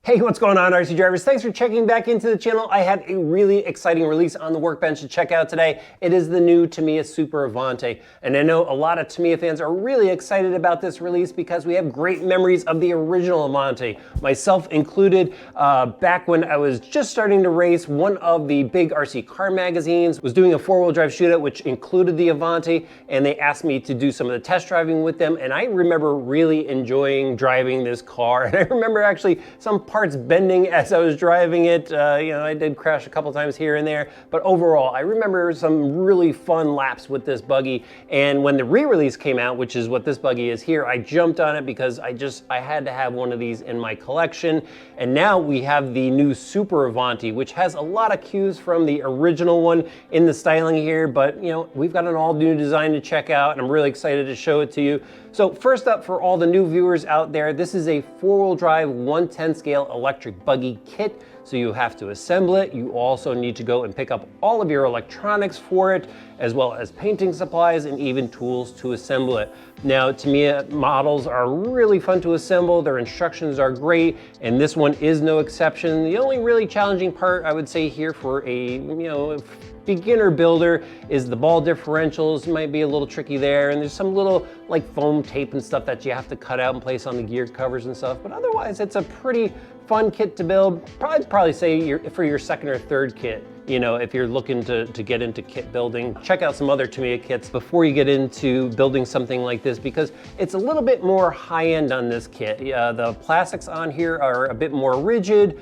Hey, what's going on, RC drivers? Thanks for checking back into the channel. I have a really exciting release on the workbench to check out today. It is the new Tamiya Super Avante. And I know a lot of Tamiya fans are really excited about this release because we have great memories of the original Avante, myself included. Back when I was just starting to race, one of the big RC car magazines was doing a four-wheel drive shootout, which included the Avante, and they asked me to do some of the test driving with them. And I remember really enjoying driving this car. And I remember actually some parts bending as I was driving it. I did crash a couple times here and there, but overall, I remember some really fun laps with this buggy. And when the re-release came out, which is what this buggy is here, I jumped on it because I had to have one of these in my collection. And now we have the new Super Avante, which has a lot of cues from the original one in the styling here, but we've got an all new design to check out, and I'm really excited to show it to you. So first up, for all the new viewers out there, this is a four-wheel drive 1/10 scale electric buggy kit. So you have to assemble it. You also need to go and pick up all of your electronics for it, as well as painting supplies and even tools to assemble it. Now, Tamiya models are really fun to assemble. Their instructions are great, and this one is no exception. The only really challenging part, I would say, here for a beginner builder is the ball differentials. Might be a little tricky there, and there's some little like foam tape and stuff that you have to cut out and place on the gear covers and stuff. But otherwise, it's a pretty fun kit to build. Probably say for your second or third kit. If you're looking to get into kit building, check out some other Tamiya kits before you get into building something like this, because it's a little bit more high-end on this kit. The plastics on here are a bit more rigid.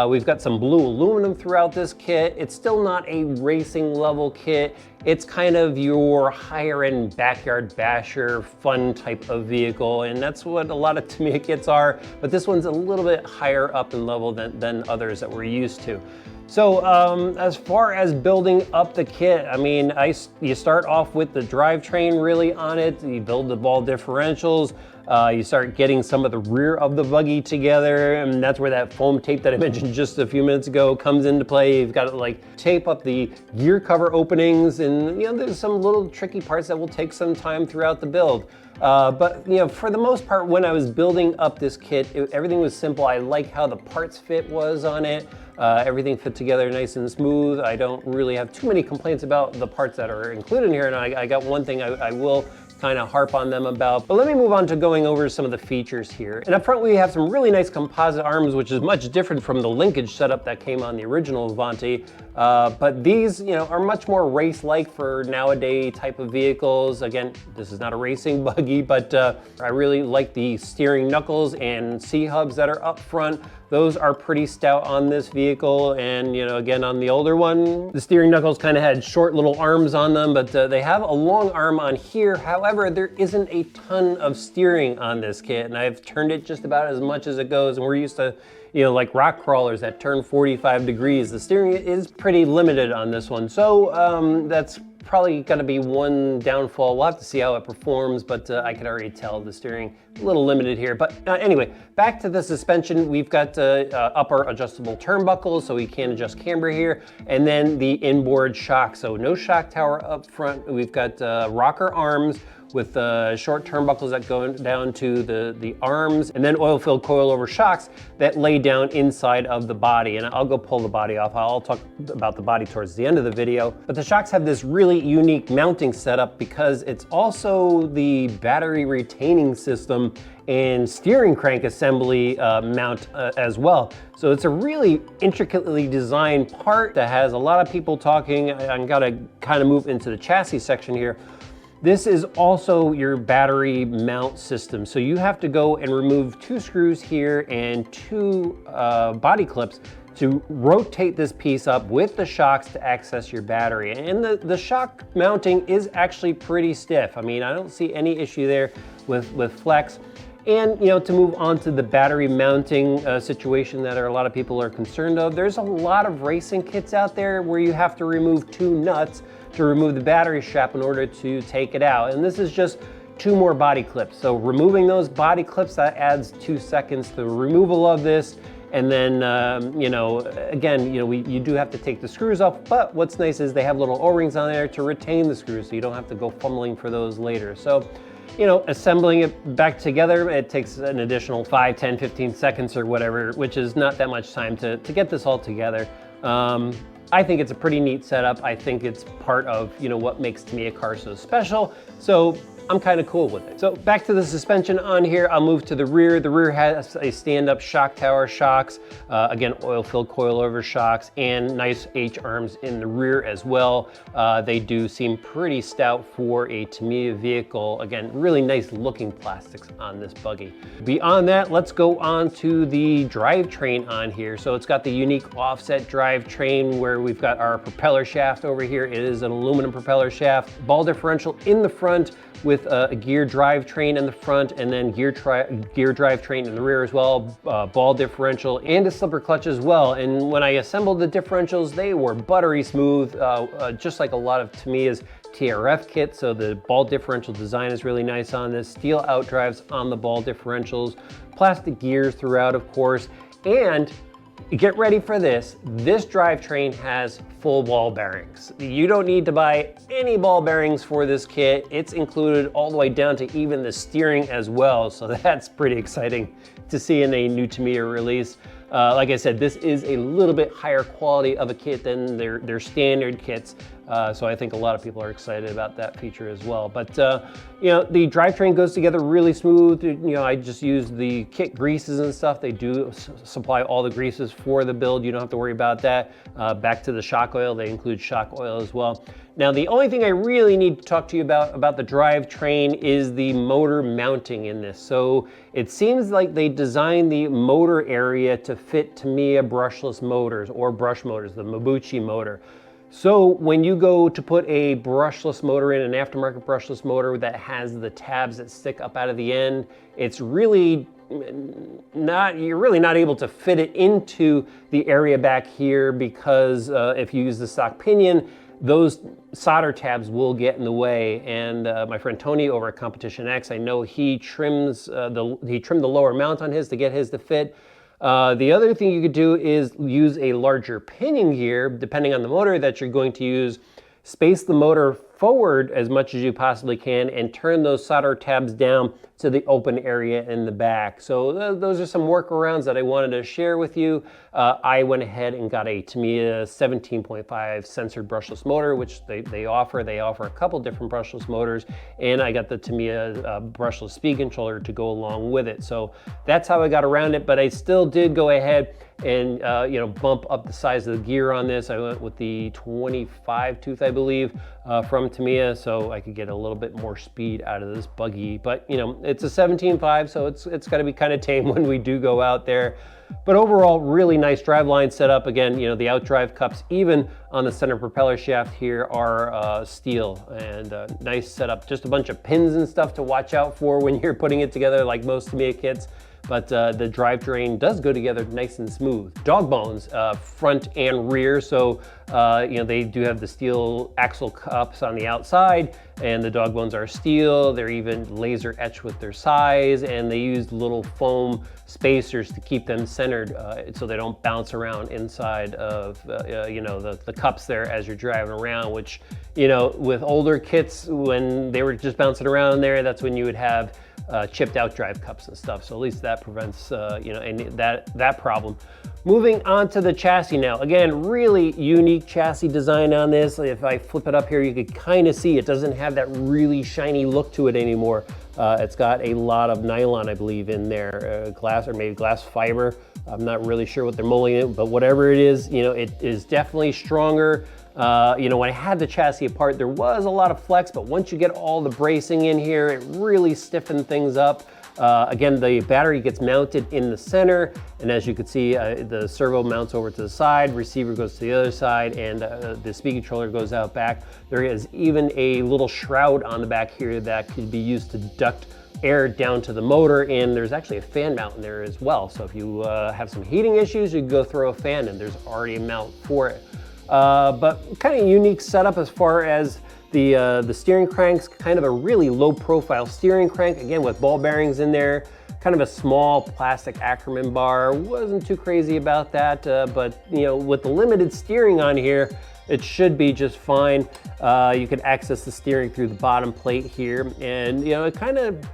We've got some blue aluminum throughout this kit. It's still not a racing level kit. It's kind of your higher end backyard basher, fun type of vehicle, and that's what a lot of Tamiya kits are, but this one's a little bit higher up in level than others that we're used to. So as far as building up the kit, you start off with the drivetrain really on it. You build the ball differentials. You start getting some of the rear of the buggy together, and that's where that foam tape that I mentioned just a few minutes ago comes into play. You've got to tape up the gear cover openings, and there's some little tricky parts that will take some time throughout the build. But for the most part, when I was building up this kit, everything was simple. I like how the parts fit was on it. Everything fit together nice and smooth. I don't really have too many complaints about the parts that are included here, and I got one thing I will kind of harp on them about. But let me move on to going over some of the features here. And up front, we have some really nice composite arms, which is much different from the linkage setup that came on the original Avante. But these, are much more race-like for nowadays type of vehicles. Again, this is not a racing buggy, but I really like the steering knuckles and C-hubs that are up front. Those are pretty stout on this vehicle, and again, on the older one, the steering knuckles kind of had short little arms on them, but they have a long arm on here. However, there isn't a ton of steering on this kit, and I've turned it just about as much as it goes, and we're used to like rock crawlers that turn 45 degrees. The steering is pretty limited on this one, so that's probably going to be one downfall. We'll have to see how it performs, but I can already tell the steering a little limited here. But anyway, back to the suspension. We've got upper adjustable turnbuckles, so we can adjust camber here, and then the inboard shock. So no shock tower up front. We've got rocker arms with short turnbuckles that go down to the arms, and then oil-filled coilover shocks that lay down inside of the body. And I'll go pull the body off. I'll talk about the body towards the end of the video. But the shocks have this really unique mounting setup because it's also the battery retaining system and steering crank assembly mount as well. So it's a really intricately designed part that has a lot of people talking. I'm gonna kind of move into the chassis section here. This is also your battery mount system. So you have to go and remove 2 screws here and 2 body clips to rotate this piece up with the shocks to access your battery. And the shock mounting is actually pretty stiff. I don't see any issue there with flex. And to move on to the battery mounting situation that a lot of people are concerned of, there's a lot of racing kits out there where you have to remove 2 nuts to remove the battery strap in order to take it out. And this is just 2 more body clips. So removing those body clips, that adds 2 seconds to the removal of this. And then, again, you do have to take the screws off, but what's nice is they have little O-rings on there to retain the screws, so you don't have to go fumbling for those later. So you know, assembling it back together, it takes an additional 5, 10, 15 seconds or whatever, which is not that much time to get this all together. I think it's a pretty neat setup. I think it's part of, you know, what makes Tamiya cars so special. So I'm kind of cool with it. So back to the suspension on here, I'll move to the rear. The rear has a stand-up shock tower shocks, again, oil-filled coilover shocks, and nice H-arms in the rear as well. They do seem pretty stout for a Tamiya vehicle. Again, really nice looking plastics on this buggy. Beyond that, let's go on to the drivetrain on here. So it's got the unique offset drivetrain where we've got our propeller shaft over here. It is an aluminum propeller shaft, ball differential in the front, with a gear drivetrain in the front, and then gear drivetrain in the rear as well, ball differential, and a slipper clutch as well. And when I assembled the differentials, they were buttery smooth, just like a lot of Tamiya's TRF kit. So the ball differential design is really nice on this. Steel outdrives on the ball differentials, plastic gears throughout, of course, and get ready for this. This drivetrain has full ball bearings. You don't need to buy any ball bearings for this kit. It's included all the way down to even the steering as well. So that's pretty exciting to see in a new Tamiya release. Like I said, this is a little bit higher quality of a kit than their standard kits. So I think a lot of people are excited about that feature as well. But you know, the drivetrain goes together really smooth. You know, I just use the kit greases and stuff. They do supply all the greases for the build. You don't have to worry about that. Back to the shock oil, they include shock oil as well. Now, the only thing I really need to talk to you about the drivetrain is the motor mounting in this. So it seems like they designed the motor area to fit Tamiya brushless motors or brush motors, the Mabuchi motor. So when you go to put a brushless motor in, an aftermarket brushless motor that has the tabs that stick up out of the end, it's really you're really not able to fit it into the area back here because if you use the stock pinion, those solder tabs will get in the way. And my friend Tony over at Competition X, I know he trimmed the lower mount on his to get his to fit. The other thing you could do is use a larger pinion gear, depending on the motor that you're going to use. Space the motor forward as much as you possibly can and turn those solder tabs down to the open area in the back. So those are some workarounds that I wanted to share with you. I went ahead and got a Tamiya 17.5 censored brushless motor, which they offer. They offer a couple different brushless motors, and I got the Tamiya brushless speed controller to go along with it. So that's how I got around it, but I still did go ahead and you know, bump up the size of the gear on this. I went with the 25 tooth, I believe, from Tamiya, so I could get a little bit more speed out of this buggy. But you know, it's a 17.5, so it's got to be kind of tame when we do go out there. But overall, really nice driveline setup. Again, you know, the outdrive cups, even on the center propeller shaft here, are steel, and nice setup. Just a bunch of pins and stuff to watch out for when you're putting it together, like most Tamiya kits. But the drivetrain does go together nice and smooth. Dog bones, front and rear, so you know, they do have the steel axle cups on the outside, and the dog bones are steel. They're even laser etched with their size, and they use little foam spacers to keep them centered so they don't bounce around inside of you know, the cups there as you're driving around, which, you know, with older kits, when they were just bouncing around there, that's when you would have chipped out drive cups and stuff. So at least that prevents you know, any that problem. Moving on to the chassis now. Again, really unique chassis design on this. If I flip it up here, you could kind of see it doesn't have that really shiny look to it anymore. It's got a lot of nylon, I believe, in there, glass or maybe glass fiber. I'm not really sure what they're molding it, but whatever it is, you know, it is definitely stronger. You know, when I had the chassis apart, there was a lot of flex, but once you get all the bracing in here, it really stiffened things up. Again, the battery gets mounted in the center, and as you can see, the servo mounts over to the side, receiver goes to the other side, and the speed controller goes out back. There is even a little shroud on the back here that could be used to duct air down to the motor, and there's actually a fan mount in there as well. So if you have some heating issues, you can go throw a fan in. There's already a mount for it. But kind of unique setup as far as the steering crank's kind of a really low profile steering crank, again with ball bearings in there, kind of a small plastic Ackerman bar. Wasn't too crazy about that, but you know, with the limited steering on here, it should be just fine. You can access the steering through the bottom plate here, and you know, it kind of,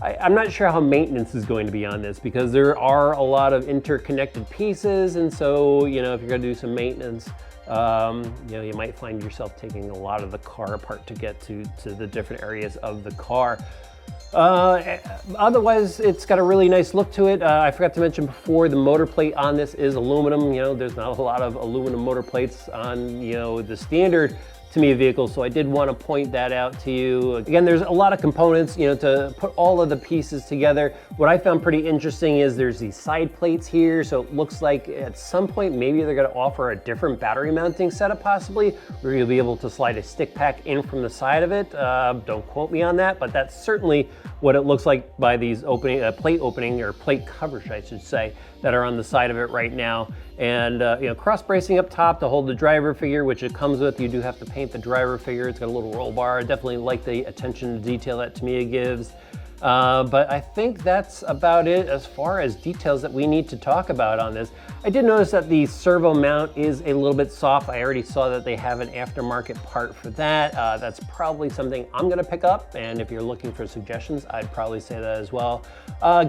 I'm not sure how maintenance is going to be on this, because there are a lot of interconnected pieces, and so, you know, if you're going to do some maintenance, you know, you might find yourself taking a lot of the car apart to get to the different areas of the car. Otherwise, it's got a really nice look to it. I forgot to mention before, the motor plate on this is aluminum. You know, there's not a lot of aluminum motor plates on, you know, the standard Tamiya vehicles, so I did want to point that out to you. Again, there's a lot of components, you know, to put all of the pieces together. What I found pretty interesting is there's these side plates here, so it looks like at some point maybe they're going to offer a different battery mounting setup possibly, where you'll be able to slide a stick pack in from the side of it. Don't quote me on that, but that's certainly what it looks like by these plate opening, or plate covers, I should say, that are on the side of it right now. And you know, cross bracing up top to hold the driver figure, which it comes with. You do have to paint the driver figure. It's got a little roll bar. I definitely like the attention to detail that Tamiya gives. But I think that's about it as far as details that we need to talk about on this. I did notice that the servo mount is a little bit soft. I already saw that they have an aftermarket part for that. That's probably something I'm gonna pick up, and if you're looking for suggestions, I'd probably say that as well.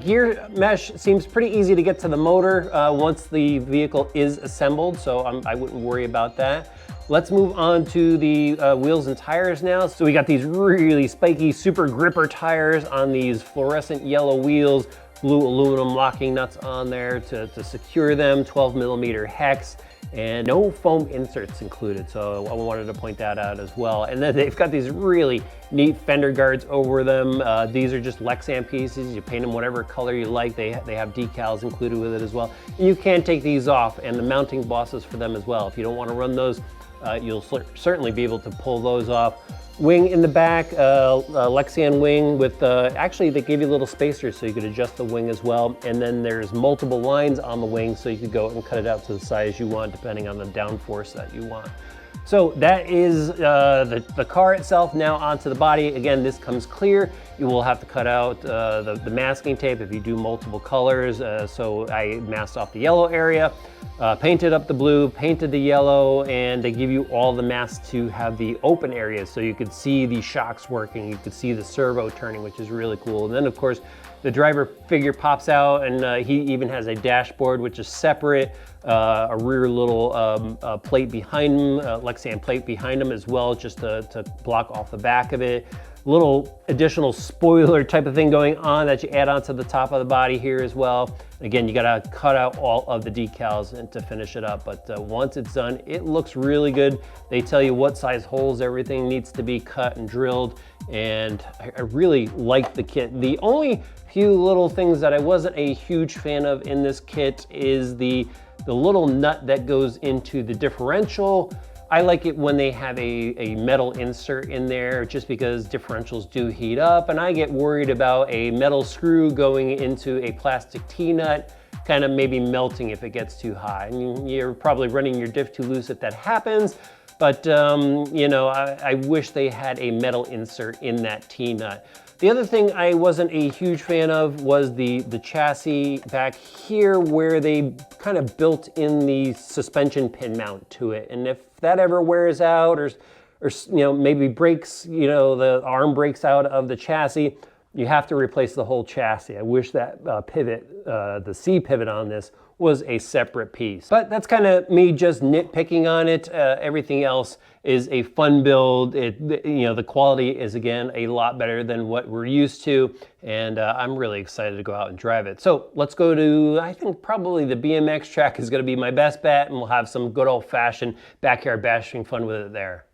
Gear mesh seems pretty easy to get to the motor once the vehicle is assembled, so I wouldn't worry about that. Let's move on to the wheels and tires now. So we got these really spiky super gripper tires on these fluorescent yellow wheels, blue aluminum locking nuts on there to secure them, 12mm hex, and no foam inserts included. So I wanted to point that out as well. And then they've got these really neat fender guards over them. These are just Lexan pieces. You paint them whatever color you like. They have decals included with it as well. And you can take these off, and the mounting bosses for them as well. If you don't want to run those, you'll certainly be able to pull those off. Wing in the back, Lexan wing with, actually they gave you little spacers so you could adjust the wing as well. And then there's multiple lines on the wing, so you could go and cut it out to the size you want depending on the downforce that you want. So that is the car itself. Now onto the body. Again, this comes clear. You will have to cut out the masking tape if you do multiple colors. So I masked off the yellow area, painted up the blue, painted the yellow, and they give you all the masks to have the open areas so you could see the shocks working, you could see the servo turning, which is really cool. And then of course, the driver figure pops out, and he even has a dashboard, which is separate, a rear little plate behind him, Lexan plate behind him as well, just to block off the back of it. Little additional spoiler type of thing going on that you add onto the top of the body here as well. Again, you gotta cut out all of the decals and to finish it up, but once it's done, it looks really good. They tell you what size holes everything needs to be cut and drilled, and I really like the kit. The only few little things that I wasn't a huge fan of in this kit is the little nut that goes into the differential. I like it when they have a metal insert in there, just because differentials do heat up, and I get worried about a metal screw going into a plastic T-nut, kind of maybe melting if it gets too hot. And you're probably running your diff too loose if that happens, but you know, I wish they had a metal insert in that T-nut. The other thing I wasn't a huge fan of was the chassis back here, where they kind of built in the suspension pin mount to it. And if that ever wears out, or you know, maybe breaks, you know, the arm breaks out of the chassis, you have to replace the whole chassis. I wish that pivot, the C pivot on this, was a separate piece. But that's kind of me just nitpicking on it. Everything else is a fun build. You know, the quality is, again, a lot better than what we're used to, and I'm really excited to go out and drive it. So let's go to, I think probably the BMX track is gonna be my best bet, and we'll have some good old-fashioned backyard bashing fun with it there.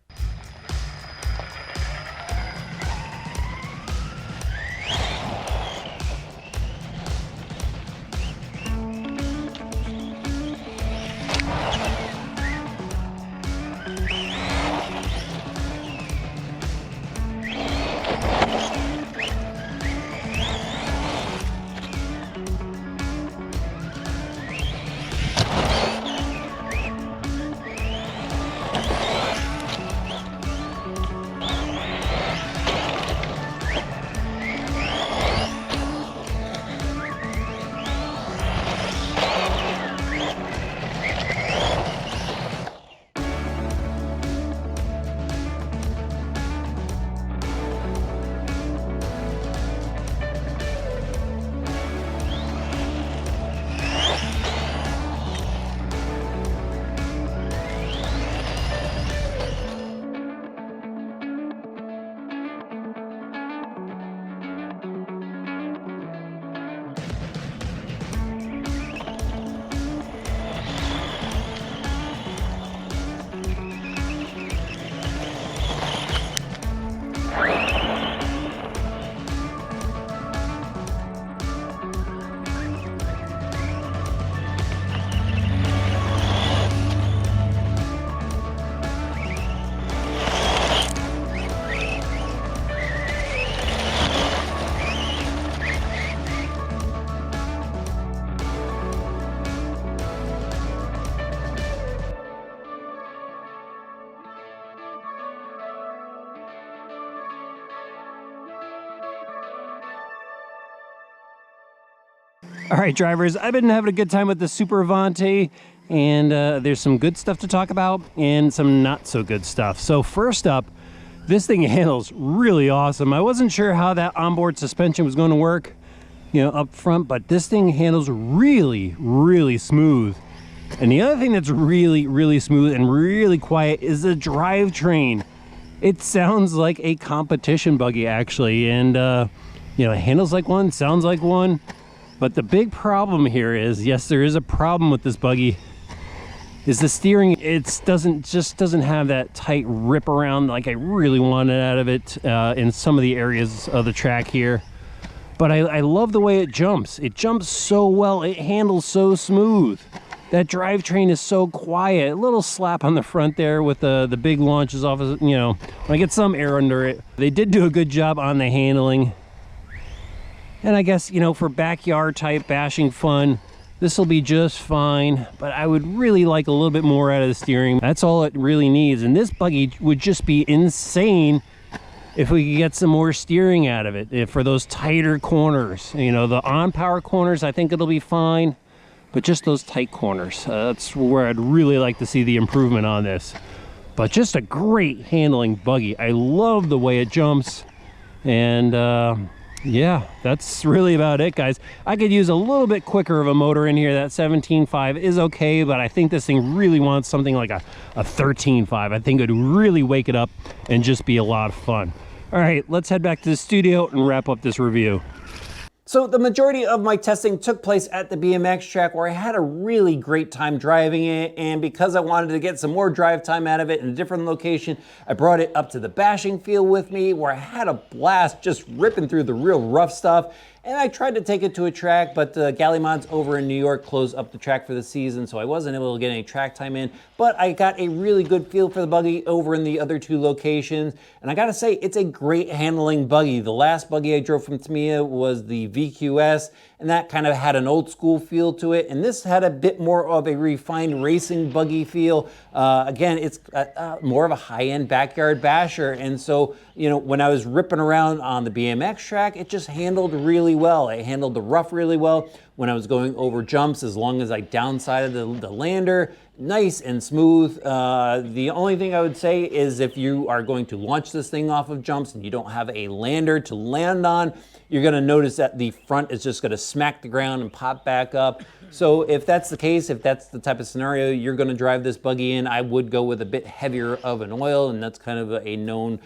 All right, drivers, I've been having a good time with the Super Avante, and there's some good stuff to talk about and some not so good stuff. So first up, this thing handles really awesome. I wasn't sure how that onboard suspension was going to work, you know, up front, but this thing handles really, really smooth. And the other thing that's really, really smooth and really quiet is the drivetrain. It sounds like a competition buggy, actually, and you know, it handles like one, sounds like one. But the big problem here is, yes, there is a problem with this buggy, is the steering. It just doesn't have that tight rip around like I really wanted out of it in some of the areas of the track here. But I love the way it jumps. It jumps so well. It handles so smooth. That drivetrain is so quiet. A little slap on the front there with the big launches off of, you know, when I get some air under it. They did do a good job on the handling. And I guess, you know, for backyard type bashing fun, this will be just fine, but I would really like a little bit more out of the steering. That's all it really needs. And this buggy would just be insane if we could get some more steering out of it for those tighter corners. You know, the on-power corners, I think it'll be fine, but just those tight corners, that's where I'd really like to see the improvement on this. But just a great handling buggy. I love the way it jumps, and yeah, that's really about it, guys. I could use a little bit quicker of a motor in here. That 17.5 is okay, but I think this thing really wants something like a 13.5. I think it would really wake it up and just be a lot of fun. All right, let's head back to the studio and wrap up this review. So the majority of my testing took place at the BMX track, where I had a really great time driving it, and because I wanted to get some more drive time out of it in a different location, I brought it up to the bashing field with me, where I had a blast just ripping through the real rough stuff. And I tried to take it to a track, but Galley Mods over in New York closed up the track for the season, so I wasn't able to get any track time in. But I got a really good feel for the buggy over in the other two locations. And I gotta say, it's a great handling buggy. The last buggy I drove from Tamiya was the VQS, and that kind of had an old school feel to it. And this had a bit more of a refined racing buggy feel. Again, it's more of a high-end backyard basher. And so, you know, when I was ripping around on the BMX track, it just handled really well. It handled the rough really well. When I was going over jumps, as long as I downsided the lander, nice and smooth. The only thing I would say is if you are going to launch this thing off of jumps and you don't have a lander to land on, you're gonna notice that the front is just gonna smack the ground and pop back up. So if that's the case, if that's the type of scenario you're gonna drive this buggy in, I would go with a bit heavier of an oil, and that's kind of a known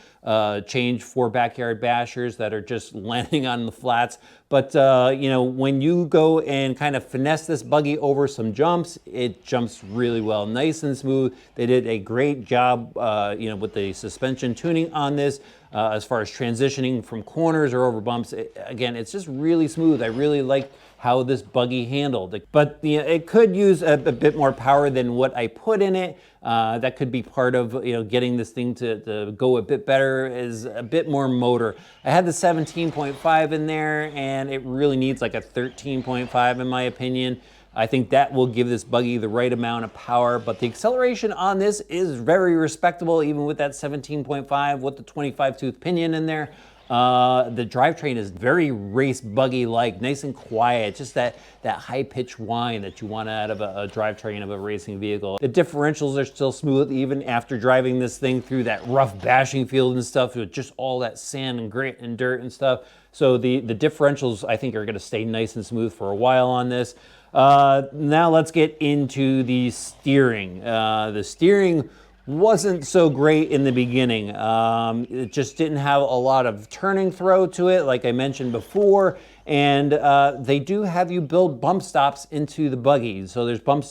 change for backyard bashers that are just landing on the flats. But you know, when you go and kind of finesse this buggy over some jumps, it jumps really well, nice and smooth. They did a great job, you know, with the suspension tuning on this. As far as transitioning from corners or over bumps, again, it's just really smooth. I really like how this buggy handled. But you know, it could use a bit more power than what I put in it. That could be part of, you know, getting this thing to go a bit better, is a bit more motor. I had the 17.5 in there, and it really needs like a 13.5 in my opinion. I think that will give this buggy the right amount of power, but the acceleration on this is very respectable, even with that 17.5 with the 25 tooth pinion in there. The drivetrain is very race buggy-like, nice and quiet, just that high-pitched whine that you want out of a drivetrain of a racing vehicle. The differentials are still smooth even after driving this thing through that rough bashing field and stuff with just all that sand and grit and dirt and stuff. So the differentials, I think, are gonna stay nice and smooth for a while on this. Now let's get into the steering. The steering wasn't so great in the beginning. It just didn't have a lot of turning throw to it, like I mentioned before. And they do have you build bump stops into the buggy. So there's bump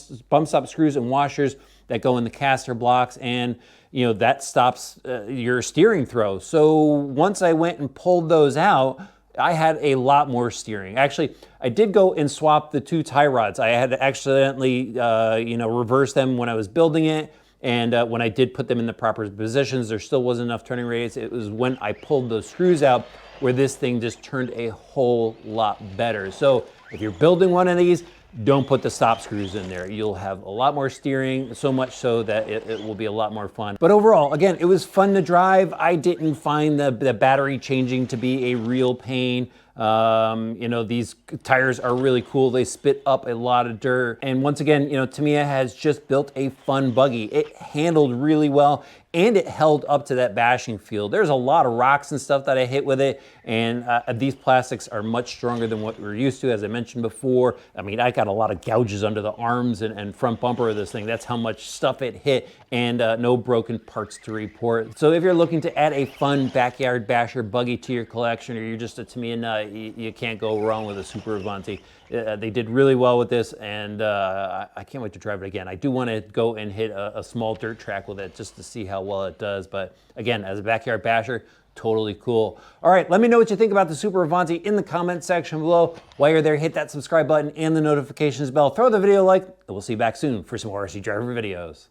stop screws and washers that go in the caster blocks, and you know that stops your steering throw. So once I went and pulled those out, I had a lot more steering. Actually, I did go and swap the two tie rods. I had accidentally, you know, reversed them when I was building it. And when I did put them in the proper positions, there still wasn't enough turning radius. It was when I pulled those screws out where this thing just turned a whole lot better. So if you're building one of these, don't put the stop screws in there. You'll have a lot more steering, so much so that it will be a lot more fun. But overall, again, it was fun to drive. I didn't find the battery changing to be a real pain. You know, these tires are really cool. They spit up a lot of dirt. And once again, you know, Tamiya has just built a fun buggy. It handled really well and it held up to that bashing field. There's a lot of rocks and stuff that I hit with it, and these plastics are much stronger than what we're used to, as I mentioned before. I mean, I got a lot of gouges under the arms and front bumper of this thing. That's how much stuff it hit, and no broken parts to report. So if you're looking to add a fun backyard basher buggy to your collection, or you're just a Tamiya nut, you can't go wrong with a Super Avante. They did really well with this, and I can't wait to drive it again. I do want to go and hit a small dirt track with it just to see how well it does. But again, as a backyard basher, totally cool. All right, let me know what you think about the Super Avante in the comment section below. While you're there, hit that subscribe button and the notifications bell. Throw the video a like, and we'll see you back soon for some more RC driver videos.